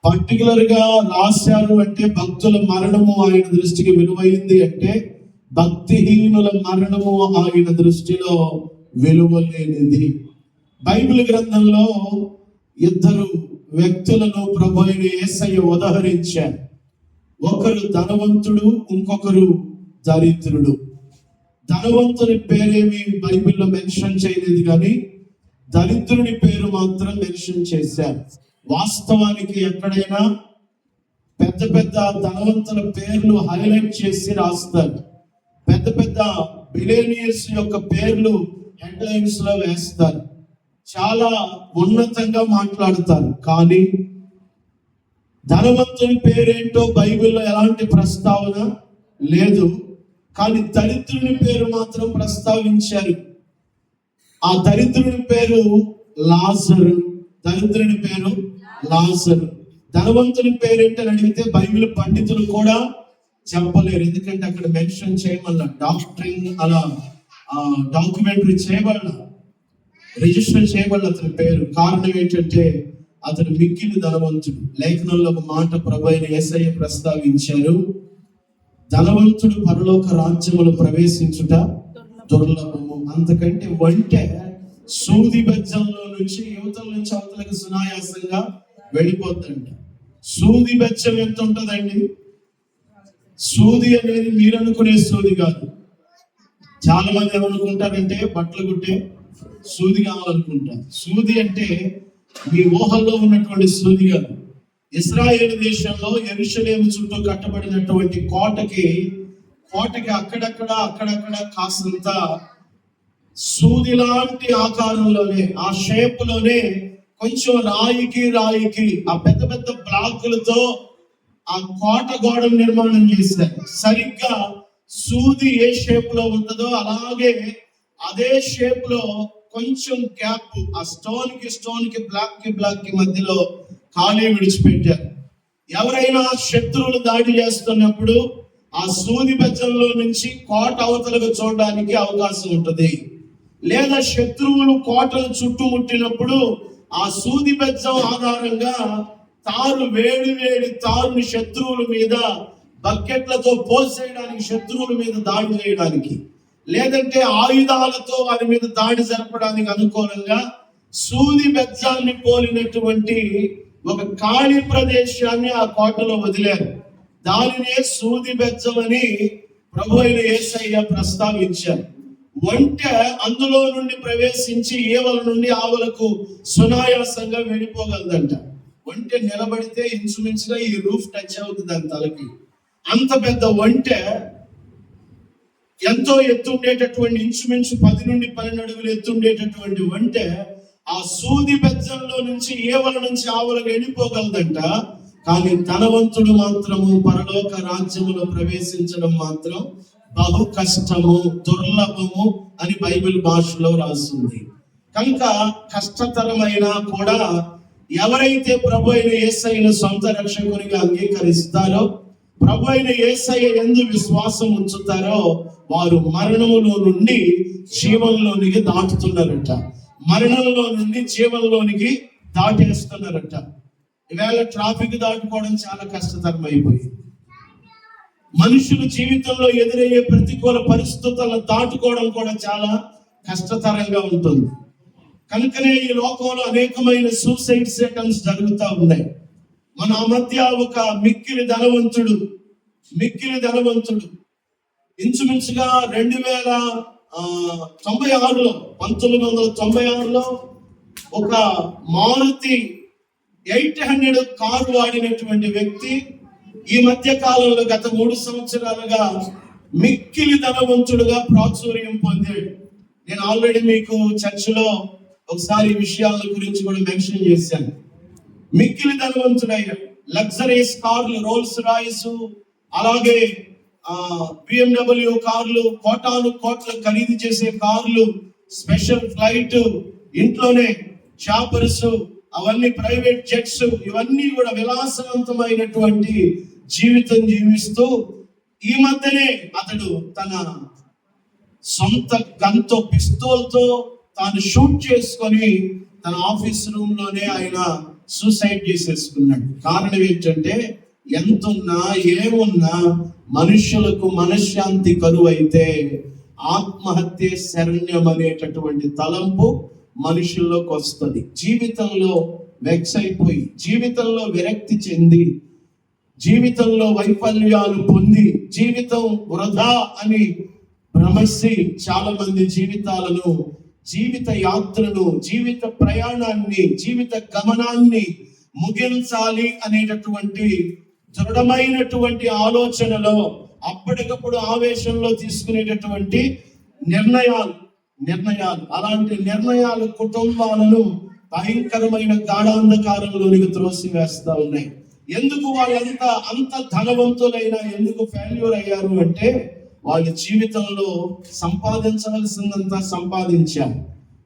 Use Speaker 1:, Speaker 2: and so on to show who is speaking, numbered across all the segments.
Speaker 1: Particular గా రాశారు అంటే భక్తుల మరణము ఆయన దృష్టికి విలువైంది అంటే భక్తిహీనుల మరణము ఆయన దృష్టిలో విలువ లేనిది. బైబిల్ గ్రంథంలో ఇద్దరు వ్యక్తులను ప్రభు అయిన యేసయ్య ఉదహరించారు. ఒకరు ధనవంతుడు, ఇంకొకరు దరిద్రుడు. ధనవంతుని పేరేమి బైబిల్లో మెన్షన్ చేయలేదు, కానీ దరిద్రుని పేరు మాత్రం మెన్షన్ చేశారు. వాస్తవానికి ఎక్కడైనా పెద్ద పెద్ద ధనవంతుల పేర్లు హైలైట్ చేసి రాస్తారు. పెద్ద పెద్ద బిలియనియర్స్ యొక్క పేర్లు హెడ్లైన్స్ లో వేస్తారు, చాలా ఉన్నతంగా మాట్లాడతారు. కానీ ధనవంతుని పేరేంటో బైబిల్లో ఎలాంటి ప్రస్తావన లేదు, కానీ దరిద్రుని పేరు మాత్రం ప్రస్తావించారు. ఆ దరిద్రుని పేరు లాజరు. దరిద్రుని పేరు లాజరు. ధనవంతుని పేరేంటని అడిగితే బైబిల్ పండితులు కూడా చెప్పలేరు, ఎందుకంటే అక్కడ మెన్షన్ చేయమన్నా, డాక్టరింగ్ అలా డాక్యుమెంటరీ చేయబడాల, రిజిస్టర్ చేయబడాల అతని పేరు. కారణం ఏంటంటే అతను మిక్కిలి ధనవంతుడు. లేఖనంలో ఒక మాట ప్రభు అయిన యేసయ్య ప్రస్తావించారు, ధనవంతుడు పరలోక రాజ్యములో ప్రవేశించుట దుర్లభము. అంతకంటే వంటే సూది బెజ్జంలో నుంచి యువతల నుంచి అవతలకు సునాయాసంగా వెళ్ళిపోద్దంట. సూది బెజ్జం ఎంత ఉంటుందండి? సూది అనేది మీరు అనుకునే సూది కాదు. చాలా మంది ఏమనుకుంటారంటే బట్టలు కుట్టే సూది కావాలనుకుంటారు. సూది అంటే మీ ఊహల్లో ఉన్నటువంటి సూది కాదు. ఇశ్రాయేలు దేశంలో యెరూషలేము చుట్టూ కట్టబడినటువంటి కోటకి అక్కడక్కడ కాసంత సూది లాంటి ఆకారంలోనే, ఆ షేప్ లోనే కొంచెం రాయికి ఆ పెద్ద పెద్ద బ్లాకులతో ఆ కోట గోడను నిర్మాణం చేశారు. సరిగ్గా సూది ఏ షేప్ లో ఉంటుందో అలాగే అదే షేప్ లో కొంచెం గ్యాప్, ఆ స్టోన్ కి బ్లాక్ కి మధ్యలో ఖాళీ విడిచిపెట్టారు. ఎవరైనా శత్రువులు దాడి చేస్తున్నప్పుడు ఆ సూది బెజ్జంలో నుంచి కోట అవతలకు చూడడానికి అవకాశం ఉంటుంది. లేదా శత్రువులు కోటను చుట్టుముట్టినప్పుడు ఆ సూది బెజ్జం ఆధారంగా వేడి తారుని శత్రువుల మీద బకెట్లతో పోసేయడానికి, శత్రువుల మీద దాడి చేయడానికి, లేదంటే ఆయుధాలతో వారి మీద దాడి జరపడానికి అనుకూలంగా సూది బెజ్జాన్ని పోలినటువంటి ఒక ఖాళీ ప్రదేశాన్ని ఆ కోటలో వదిలారు. దానినే సూది బెజ్జం అని ప్రభు అయిన యేసయ్య ప్రస్తావించారు. వంటె అందులో నుండి ప్రవేశించి ఏవల నుండి ఆవలకు సునాయాసంగా వెళ్ళిపోగలదంట. వంటె నిలబడితే ఇంచుమించుగా ఈ రూఫ్ టచ్ అవుతుంది దాని తలకి. అంత పెద్ద వంటె, ఎంతో ఎత్తుండేటటువంటి, ఇంచుమించు 10 నుండి 12 అడుగులు ఎత్తుండేటటువంటి వంటె ఆ సూది బెజ్జంలో నుంచి ఏవల నుంచి ఆవలకు వెళ్ళిపోగలదంట. కానీ ధనవంతుడు మాత్రము పరలోక రాజ్యములో ప్రవేశించడం మాత్రం బహు కష్టము, దుర్లభము అని బైబిల్ భాషలో రాస్తుంది. కనుక కష్టతరమైన కూడా ఎవరైతే ప్రభు అయిన యేసయ్యను సొంత రక్షకునిగా అంగీకరిస్తారో, ప్రభు అయిన యేసయ్య యందు విశ్వాసం ఉంచుతారో, వారు మరణములో నుండి జీవంలోనికి దాటుతున్నారట. మరణంలో నుండి జీవంలోనికి దాటేస్తున్నారట. ఈవేళ ట్రాఫిక్ దాటుకోవడం చాలా కష్టతరం అయిపోయింది. మనుషుల జీవితంలో ఎదురయ్యే ప్రతికూల పరిస్థితులను దాటుకోవడం కూడా చాలా కష్టతరంగా ఉంటుంది. కనుకనే ఈ లోకంలో అనేకమైన సూసైడ్స్ అటెంప్ట్స్ జరుగుతూ ఉన్నాయి. మన మధ్య ఒక మిక్కిలి ధనవంతుడు ఇంచుమించుగా 1996లో ఒక మారుతి 800 కారు వాడినటువంటి వ్యక్తి ఈ మధ్య కాలంలో గత 3 సంవత్సరాలుగా మిక్కిలి ధనవంతుడుగా ప్రాచుర్యం పొందాడు. నేను ఆల్రెడీ మీకు చర్చలో ఒకసారి ఈ విషయాల గురించి కూడా మెన్షన్ చేశాను. మిక్కిలి ధనవంతుడయ్యాడు. లగ్జరీస్ కార్లు, రోల్స్ రాయిస్, అలాగే BMW కార్లు, కోట్ల ఖరీదు చేసే కార్లు, స్పెషల్ ఫ్లైట్, ఇంట్లోనే చాపర్స్, అవన్నీ ప్రైవేట్ జెట్స్, ఇవన్నీ కూడా విలాసవంతమైనటువంటి జీవితం జీవిస్తూ ఈ మధ్యనే అతడు తన సొంత గన్తో, పిస్తోల్తో తాను షూట్ చేసుకొని తన ఆఫీస్ రూమ్ లోనే ఆయన సూసైడ్ చేసేసుకున్నాడు. కారణం ఏంటంటే ఎంతున్నా ఏమున్నా మనుషులకు మనశ్శాంతి కరువైతే ఆత్మహత్య శరణ్యం అనేటటువంటి తలంపు మనుషుల్లోకి వస్తుంది. జీవితంలో వెక్స్ అయిపోయి, జీవితంలో విరక్తి చెంది, జీవితంలో వైఫల్యాలు పొంది, జీవితం వృధా అని భ్రమసి చాలా మంది జీవితాలను, జీవిత యాత్రను, జీవిత ప్రయాణాన్ని, జీవిత గమనాన్ని ముగించాలి అనేటటువంటి దృఢమైనటువంటి ఆలోచనలో అప్పటికప్పుడు ఆవేశంలో తీసుకునేటటువంటి నిర్ణయాలు అలాంటి నిర్ణయాలు కుటుంబాలను భయంకరమైన గాఢాంధకారంలోనికి త్రోసివేస్తా ఉన్నాయి. ఎందుకు వాళ్ళంతా అంత ధనవంతులైనా ఎందుకు ఫెయిల్యూర్ అయ్యారు అంటే వాళ్ళ జీవితంలో సంపాదించవలసిందంతా సంపాదించారు,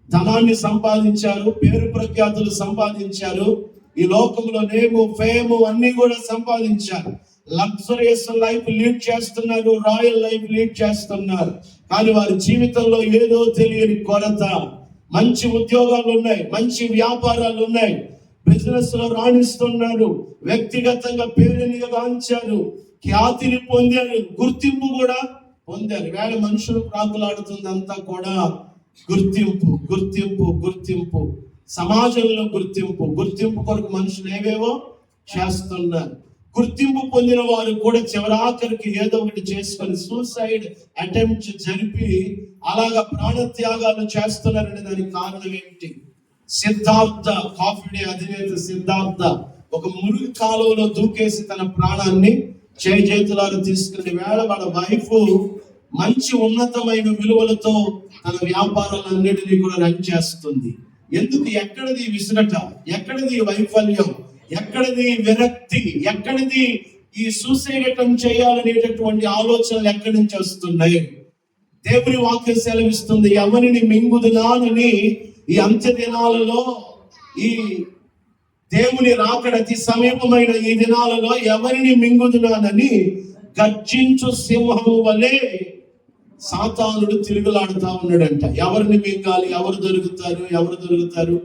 Speaker 1: ధనాన్ని సంపాదించారు, పేరు ప్రఖ్యాతులు సంపాదించారు, ఈ లోకంలో నేము ఫేము అన్ని కూడా సంపాదించారు, లగ్జరియస్ లైఫ్ లీడ్ చేస్తున్నారు, రాయల్ లైఫ్ లీడ్ చేస్తున్నారు. కానీ వారి జీవితంలో ఏదో తెలియని కొరత. మంచి ఉద్యోగాలు ఉన్నాయి, మంచి వ్యాపారాలు ఉన్నాయి, బిజినెస్ లో రాణిస్తున్నారు, వ్యక్తిగతంగా పేరునిగా గాంచారు, ఖ్యాతిని పొందారు, గుర్తింపు కూడా పొందారు. వేళ మనుషులు ప్రాకులాడుతుందంతా కూడా గుర్తింపు గుర్తింపు గుర్తింపు, సమాజంలో గుర్తింపు కొరకు మనుషులు ఏవేవో చేస్తున్నారు. గుర్తింపు పొందిన వారు కూడా చివరాఖరికి ఏదో ఒకటి చేసుకొని సూసైడ్ అటెంప్ట్ జరిపి అలాగా ప్రాణత్యాగాలు చేస్తున్నారనే దానికి కారణం ఏంటి? సిద్ధార్థ కాఫీ డే అధినేత సిద్ధార్థ ఒక మురుగు కాలువలో దూకేసి తన ప్రాణాన్ని చేతులారా తీసుకునే వేళ వాళ్ళ వైఫ్ మంచి ఉన్నతమైన విలువలతో తన వ్యాపారాలన్నిటినీ కూడా రన్ చేస్తుంది. ఎందుకు? ఎక్కడిది విసుగట, ఎక్కడిది వైఫల్యం, ఎక్కడిది విరక్తి, ఎక్కడిది ఈ సూసైడ్ అటెంప్ట్ చేయాలనేటటువంటి ఆలోచనలు ఎక్కడి నుంచి వస్తున్నాయి? దేవుని వాక్యం సెలవిస్తుంది, ఎవరిని మింగుదునానని ఈ అంత్య దినాలలో, ఈ దేవుని రాకడ అతి సమీపమైన ఈ దినాలలో ఎవరిని మింగుదునానని గర్జించు సింహము వలె సాతానుడు తిరుగులాడుతా ఉన్నాడంట. ఎవరిని మింగాలి, ఎవరు దొరుకుతారు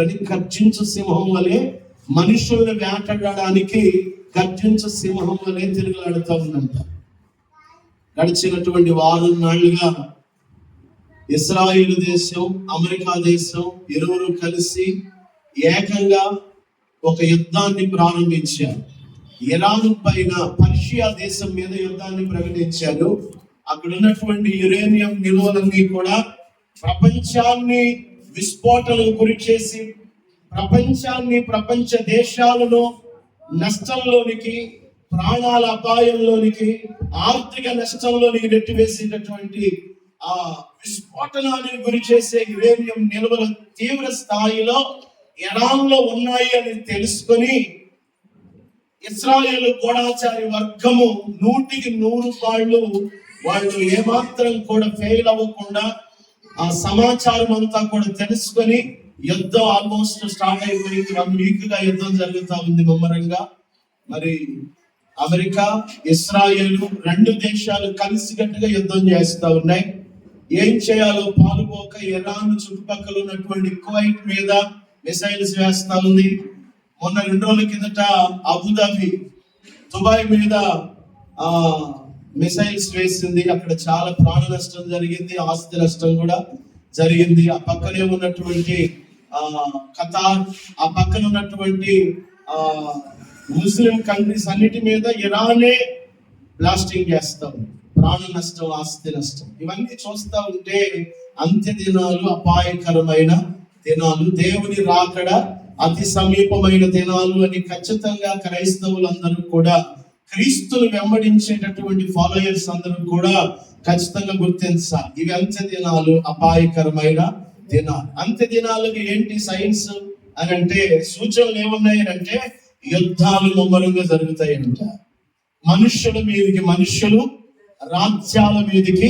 Speaker 1: అని గర్జించు సింహం వలె మనుషుల్ని వేటాడడానికి గర్జించు సింహం వలె తిరుగులాడుతూ ఉందంట. గడిచినటువంటి 6 నాళ్లుగా ఇస్రాయేలు దేశం, అమెరికా దేశం ఇరువురు కలిసి ఏకంగా ఒక యుద్ధాన్ని ప్రారంభించారు. ఇరాన్ పైన, పర్షియా దేశం మీద యుద్ధాన్ని ప్రకటించారు. అక్కడ ఉన్నటువంటి యురేనియం నిల్వలన్నీ కూడా ప్రపంచాన్ని విస్ఫోటనకు గురి చేసి ప్రపంచ దేశాలను నష్టంలోనికి, ప్రాణాల అపాయంలోనికి, ఆర్థిక నష్టంలోనికి నెట్టివేసేటటువంటి ఆ విస్ఫోటనానికి గురి చేసే యురేనియం నిల్వలు తీవ్ర స్థాయిలో ఇరాన్ లో ఉన్నాయి అని తెలుసుకొని ఇశ్రాయేలు గూఢాచారి వర్గము 100కి 100 పాళ్ళు వాళ్ళు ఏమాత్రం కూడా ఫెయిల్ అవ్వకుండా ఆ సమాచారం అంతా కూడా తెలుసుకొని యుద్ధం ఆల్మోస్ట్ స్టార్ట్ అయిపోయింది. 1 వీక్ గా యుద్ధం జరుగుతా ఉంది ముమ్మరంగా. మరి అమెరికా, ఇస్రాయేలు 2 దేశాలు కలిసికట్టుగా యుద్ధం చేస్తా ఉన్నాయి. ఏం చేయాలో పాలుపోక ఇరాన్ చుట్టుపక్కల ఉన్నటువంటి కువైట్ మీద మిసైల్స్ వేస్తా ఉంది. మొన్న 2 రోజుల కిందట అబుదాబి, దుబాయ్ మీద మిసైల్స్ వేసింది. అక్కడ చాలా ప్రాణ నష్టం జరిగింది, ఆస్తి నష్టం కూడా జరిగింది. ఆ పక్కనే ఉన్నటువంటి ఖతార్, ఆ పక్కన ఉన్నటువంటి ముస్లిం కంట్రీస్ అన్నిటి మీద ఇరానే బ్లాస్టింగ్ చేస్తాం. ప్రాణ నష్టం, ఆస్తి నష్టం, ఇవన్నీ చూస్తా ఉంటే అంత్య దినాలు అపాయకరమైన దినాలు, దేవుని రాకడ అతి సమీపమైన దినాలు అని ఖచ్చితంగా క్రైస్తవులందరూ కూడా, క్రీస్తును వెంబడించేటటువంటి ఫాలోయర్స్ అందరూ కూడా ఖచ్చితంగా గుర్తించాలి. ఇవి అంత్య దినాలు, అపాయకరమైన దినాలు. అంత్య దినాలకు ఏంటి సైన్స్ అని అంటే, సూచనలు ఏమున్నాయి అంటే యుద్ధాలు ముమ్మరంగా జరుగుతాయంట. మనుష్యుల మీదకి మనుష్యులు, రాజ్యాల మీదకి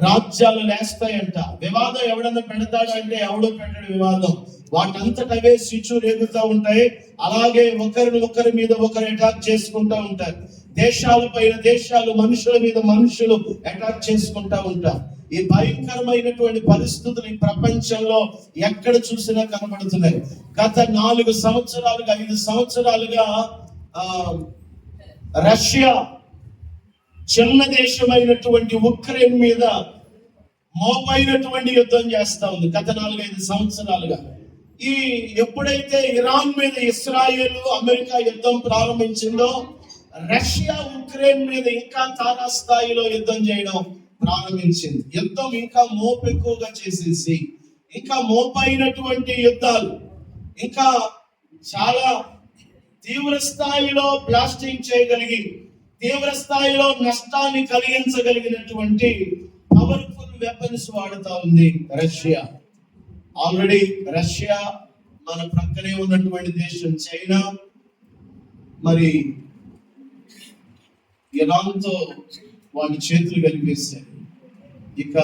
Speaker 1: రాజ్యాలు లేస్తాయంట. వివాదం ఎవడన్నా పెడతాడంటే ఎవడో పెట్టడు వివాదం, వాటంతటవే స్విచ్ రేగుతూ ఉంటాయి. అలాగే ఒకరి మీద ఒకరు అటాక్ చేసుకుంటా ఉంటారు. దేశాల పైన దేశాలు, మనుషుల మీద మనుషులు అటాక్ చేసుకుంటా ఉంటారు. ఈ భయంకరమైనటువంటి పరిస్థితులు ఈ ప్రపంచంలో ఎక్కడ చూసినా కనబడుతున్నాయి. గత 4 సంవత్సరాలుగా 5 సంవత్సరాలుగా రష్యా చిన్న దేశమైనటువంటి ఉక్రెయిన్ మీద మోపైనటువంటి యుద్ధం చేస్తా ఉంది గత 4-5 సంవత్సరాలుగా. ఎప్పుడైతే ఇరాన్ మీద ఇస్రాయేల్ అమెరికా యుద్ధం ప్రారంభించిందో, రష్యా ఉక్రెయిన్ మీద ఇంకా తారా స్థాయిలో యుద్ధం చేయడం ప్రారంభించింది. యుద్ధం ఇంకా మోపెక్కువగా చేసేసి, ఇంకా మోపైనటువంటి యుద్ధాలు, ఇంకా చాలా తీవ్ర స్థాయిలో బ్లాస్టింగ్ చేయగలిగి, తీవ్ర స్థాయిలో నష్టాన్ని కలిగించగలిగినటువంటి పవర్ఫుల్ వెపన్స్ వాడుతా ఉంది రష్యా. ఆల్రెడీ రష్యా మన ప్రక్కనే ఉన్నటువంటి దేశం చైనా మరి ఇరాన్తో వాటి చేతులు కలిపేశారు. ఇక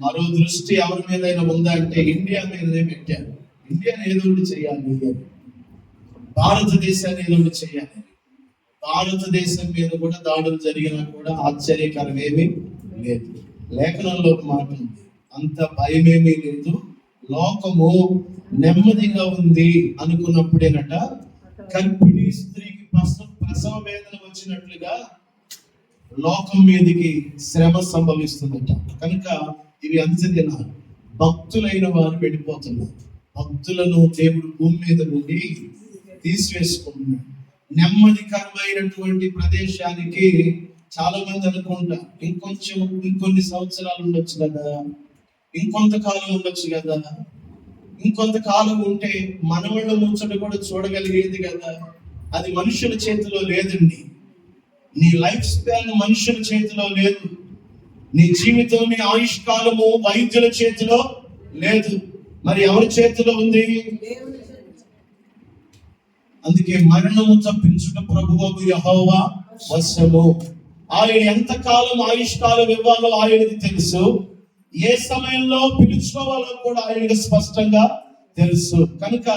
Speaker 1: మరో దృష్టి ఎవరి మీద ఉందా అంటే ఇండియా మీదనే పెట్టారు. ఇండియాని ఏదో ఒకటి చేయాలి, భారతదేశాన్ని ఏదో ఒకటి చేయాలి. భారతదేశం మీద కూడా దాడులు జరిగినా కూడా ఆశ్చర్యకరమేమీ లేదు. లేఖనంలో ఒక మాట ఉంది, అంత భయమేమీ లేదు, లోకము నెమ్మదిగా ఉంది అనుకున్నప్పుడేనట గర్భిణీ స్త్రీకి ప్రసవ వేదన వచ్చినట్లుగా లోకం మీదకి శ్రమ సంభవిస్తుందట. కనుక ఇవి అంచెదినాలు. భక్తులైన వారు వెళ్ళిపోతున్నారు. భక్తులను దేవుడు భూమి మీద నుండి తీసివేసుకుంటున్నాడు. నెమ్మదికరమైనటువంటి ప్రదేశానికి చాలా మంది అనుకుంటా ఇంకొన్ని సంవత్సరాలు ఉండొచ్చు కదా, ఇంకొంతకాలం ఉండొచ్చు కదా, ఇంకొంతకాలం ఉంటే మనవాళ్ళ ముచ్చట కూడా చూడగలిగేది కదా. అది మనుషుల చేతిలో లేదండి. నీ లైఫ్ స్పాన్ మనుషుల చేతిలో లేదు. నీ జీవితం, నీ ఆయుష్కాలము వైద్యుల చేతిలో లేదు. మరి ఎవరి చేతిలో ఉంది? అందుకే మరణము తప్పించుట ప్రభువు యెహోవా వశము. ఆయన ఎంతకాలం ఆయుష్కాలం ఇవ్వాలో ఆయనకి తెలుసు. ఏ సమయంలో పిలుచుకోవాలో కూడా ఆయనకి స్పష్టంగా తెలుసు. కనుక